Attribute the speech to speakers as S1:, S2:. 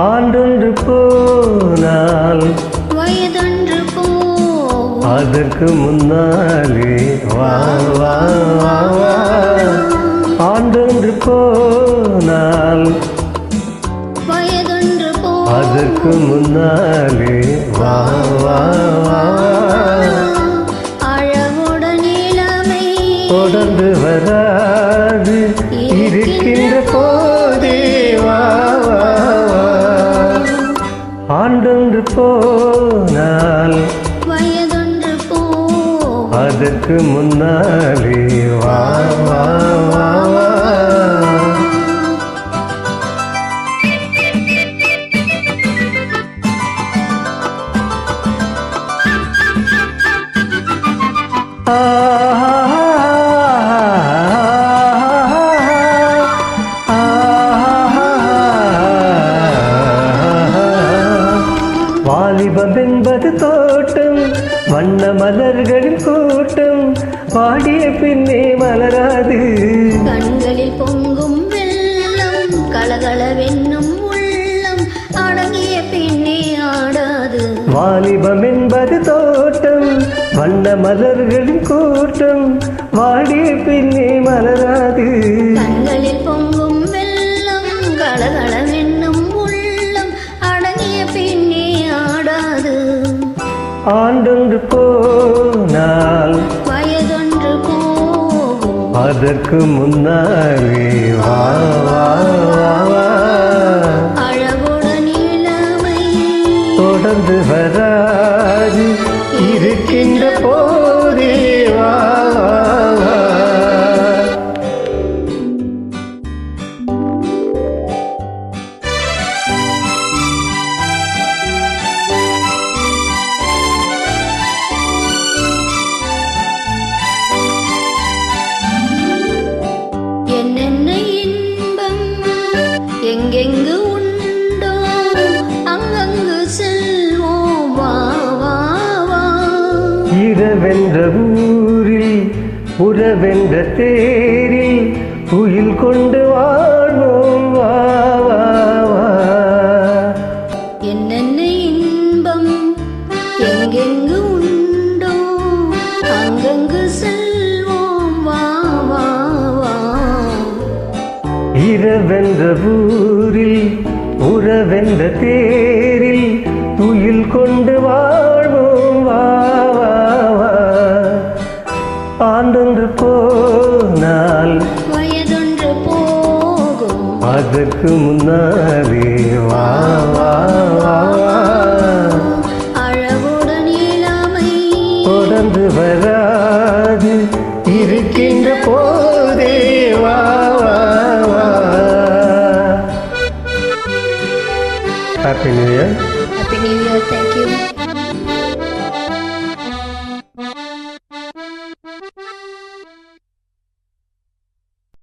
S1: ஆண்டொன்று போனால்
S2: வயதொன்று போ
S1: அதற்கு முன்னாலே வா வா வா வா. ஆண்டொன்று போனால்
S2: வயதொன்று போ
S1: அதற்கு முன்னாலே வா வா வா.
S2: அழகுடன் இளமை
S1: தொடர்ந்து வராது இருக்கின்ற போதே வா வா வா. ஆண்டொன்று போனால்
S2: வயதொன்று போ
S1: அதற்கு முன்னாலே வா வா வா வா. வாலிபம் என்பது தோட்டம், வண்ண மலர்களின் கூட்டம், பாடிய பின்னே மலராது.
S2: கண்களில் பொங்கும் வெள்ளம், கலகலவென்னும் உள்ளம், அடங்கிய பின்னே ஆடாது.
S1: வாலிபம் என்பது தோட்டம், வண்ண மலர்களின் கூட்டம், வாடிய பின்னே மலராது.
S2: கண்களில் பொங்கும் வெள்ளம், கலகலவென்னும் உள்ளம், அடங்கிய பின்னே ஆடாது.
S1: ஆண்டொன்று போனால்
S2: வயதொன்று போகும்
S1: அதற்கு முன்னாலே வா வா வா வா.
S2: அழகுடன் இளமை
S1: தொடர்ந்து வராது இருக்கின்ற போதே வா வா வா.
S2: என்னென்ன இன்பம் எங்கெங்கு உண்டோ அங்கங்கு செல்வோம் வா வா வா.
S1: இரவென்ற ஊரில் உறவென்ற தேரில் உயில் கொண்டு வாழ்வோம் வா வா வா.
S2: என்னென்ன இன்பம் எங்கெங்கு உண்டோ அங்கங்கு செல்வோம் வா வா வா.
S1: இரவென்ற ஊரில் உறவென்ற தேரில் துயில் கொண்டு வாழ்வோம் வா வா வா. ஆண்டொன்று போனால்
S2: வயதொன்று போகும்
S1: அதற்கு முன்னாலே வா வா வா வா.
S2: அழகுடன் இளமை
S1: தொடர்ந்து வராது இருக்கின்ற போதே வா வா வா. Happy New Year.
S2: Happy New Year. Thank you.